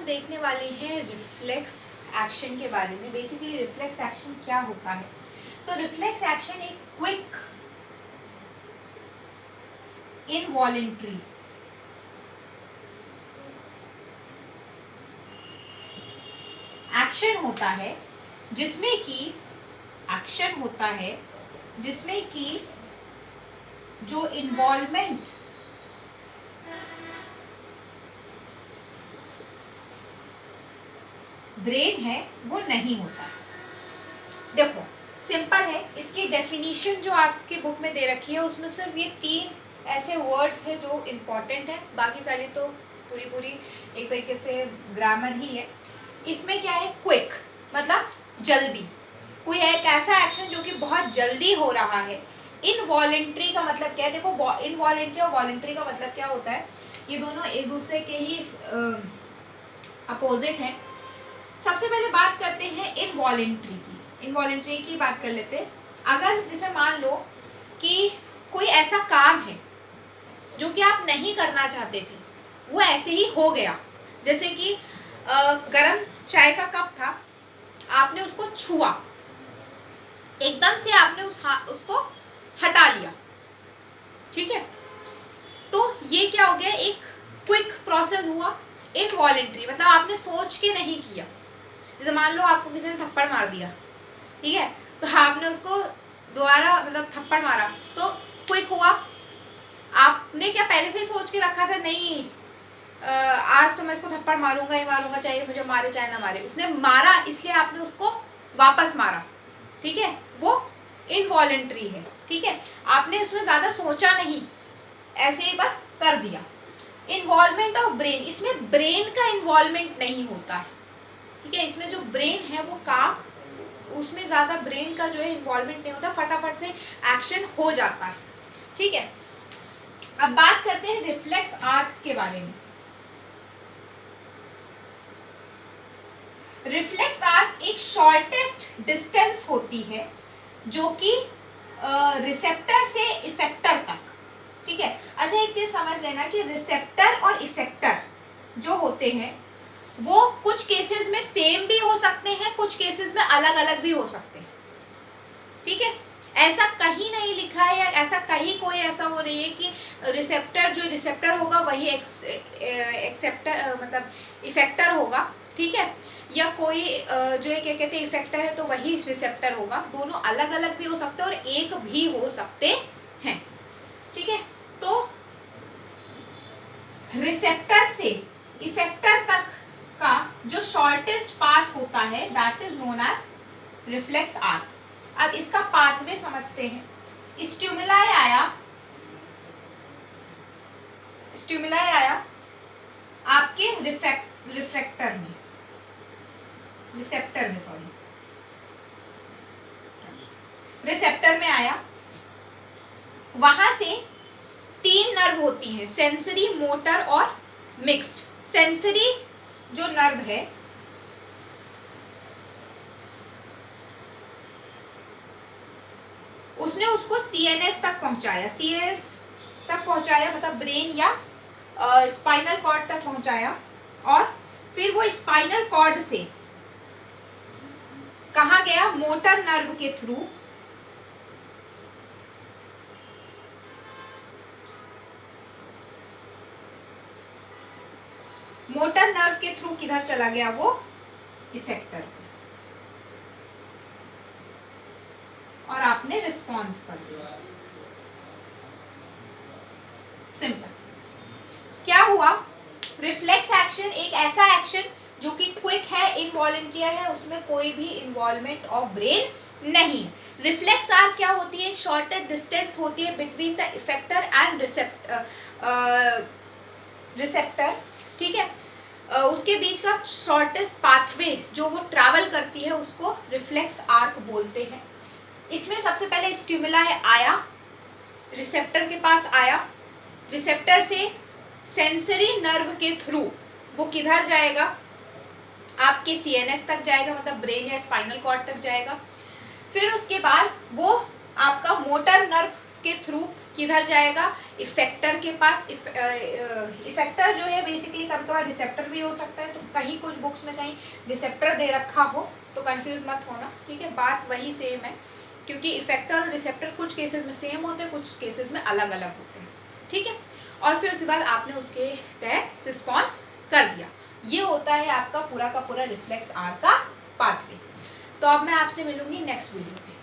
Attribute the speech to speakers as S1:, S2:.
S1: देखने वाले हैं रिफ्लेक्स एक्शन के बारे में। बेसिकली रिफ्लेक्स एक्शन क्या होता है? तो रिफ्लेक्स एक्शन एक क्विक इनवॉलेंट्री एक्शन होता है जिसमें कि जो इन्वॉल्वमेंट ब्रेन है वो नहीं होता। देखो सिंपल है, इसकी डेफिनेशन जो आपकी बुक में दे रखी है उसमें सिर्फ ये 3 ऐसे वर्ड्स है जो इम्पोर्टेंट है, बाकी सारी तो पूरी एक तरीके से ग्रामर ही है। इसमें क्या है? क्विक मतलब जल्दी, कोई एक ऐसा एक्शन जो कि बहुत जल्दी हो रहा है। इनवॉलेंट्री का मतलब क्या है? देखो इनवॉलेंट्री और वॉलेंट्री का मतलब क्या होता है, ये दोनों एक दूसरे के ही अपोजिट हैं। सबसे पहले बात करते हैं इनवॉलेंट्री की बात कर लेते हैं। अगर जैसे मान लो कि कोई ऐसा काम है जो कि आप नहीं करना चाहते थे, वो ऐसे ही हो गया। जैसे कि गरम चाय का कप था, आपने उसको छुआ, एकदम से आपने उसको हटा लिया, ठीक है? तो ये क्या हो गया? एक क्विक प्रोसेस हुआ। इनवॉलेंट्री मतलब आपने सोच के नहीं किया। जैसे मान लो आपको किसी ने थप्पड़ मार दिया, ठीक है, तो आपने उसको दोबारा मतलब थप्पड़ मारा तो क्विक हुआ। आपने क्या पहले से ही सोच के रखा था? नहीं, आज तो मैं इसको थप्पड़ मारूंगा ही मारूंगा, चाहे मुझे मारे चाहे ना मारे। उसने मारा इसलिए आपने उसको वापस मारा, ठीक है? वो इनवॉलेंट्री है, ठीक है? आपने उसमें ज्यादा सोचा नहीं, ऐसे ही बस कर दिया। इन्वॉल्वमेंट ऑफ ब्रेन, इसमें ब्रेन का इन्वॉल्वमेंट नहीं होता है, ठीक है? इसमें जो ब्रेन है वो काम, उसमें ज्यादा ब्रेन का जो है इन्वॉल्वमेंट नहीं होता, फटाफट से एक्शन हो जाता है, ठीक है? अब बात करते हैं रिफ्लेक्स आर्क के बारे में। रिफ्लेक्स आर्क एक शॉर्टेस्ट डिस्टेंस होती है जो कि रिसेप्टर से इफेक्टर तक, ठीक है? अच्छा एक चीज समझ लेना कि रिसेप्टर और इफेक्टर जो होते हैं वो कुछ केसेस में सेम भी हो सकते हैं, कुछ केसेस में अलग अलग भी हो सकते हैं, ठीक है? ऐसा कहीं नहीं लिखा है या ऐसा कहीं कोई ऐसा वो नहीं है कि रिसेप्टर होगा वही एक्सेप्टर मतलब इफेक्टर होगा, ठीक है? या कोई जो है क्या कहते हैं इफेक्टर है तो वही रिसेप्टर होगा। दोनों अलग अलग भी हो सकते हैं और एक भी हो सकते हैं, ठीक है? तो रिसेप्टर से इफेक्टर तक का जो शॉर्टेस्ट पाथ होता है that is known as reflex arc. अब इसका पाथवे समझते हैं। स्टिमुलाई आया आपके रिसेप्टर में आया। वहां से 3 नर्व होती हैं, सेंसरी, मोटर और मिक्स्ड। सेंसरी जो नर्व है उसने उसको सीएनएस तक पहुंचाया, मतलब ब्रेन या स्पाइनल कॉर्ड तक पहुंचाया, और फिर वो स्पाइनल कॉर्ड से कहाँ गया? मोटर नर्व के थ्रू किधर चला गया? वो इफेक्टर, और आपने रिस्पॉन्स कर दिया। सिंपल। क्या हुआ? रिफ्लेक्स एक्शन एक ऐसा एक्शन जो कि क्विक है, इनवॉलंटियर है, उसमें कोई भी इन्वॉल्वमेंट ऑफ ब्रेन नहीं। रिफ्लेक्स आर्क क्या होती है? एक शॉर्टेस्ट डिस्टेंस होती है between the effector and receptor, ठीक है? उसके बीच का शॉर्टेस्ट पाथवे जो वो ट्रैवल करती है उसको रिफ्लेक्स आर्क बोलते हैं। इसमें सबसे पहले स्टिमुलाई आया, रिसेप्टर के पास आया, रिसेप्टर से सेंसरी नर्व के थ्रू वो किधर जाएगा? आपके सीएनएस तक जाएगा, मतलब ब्रेन या स्पाइनल कॉर्ड तक जाएगा। फिर उसके बाद वो आपका मोटर नर्व के थ्रू किधर जाएगा, इफेक्टर के पास। इफेक्टर जो है बेसिकली कभी कभार रिसेप्टर भी हो सकता है, तो कहीं कुछ बुक्स में कहीं रिसेप्टर दे रखा हो तो कंफ्यूज मत होना, ठीक है, बात वही सेम है, क्योंकि इफेक्टर और रिसेप्टर कुछ केसेस में सेम होते हैं, कुछ केसेस में अलग अलग होते हैं, ठीक है। और फिर उसके बाद आपने उसके तहत रिस्पॉन्स कर दिया। ये होता है आपका पूरा का पूरा रिफ्लेक्स आर का पाथवे। तो अब मैं आपसे मिलूंगी नेक्स्ट वीडियो में।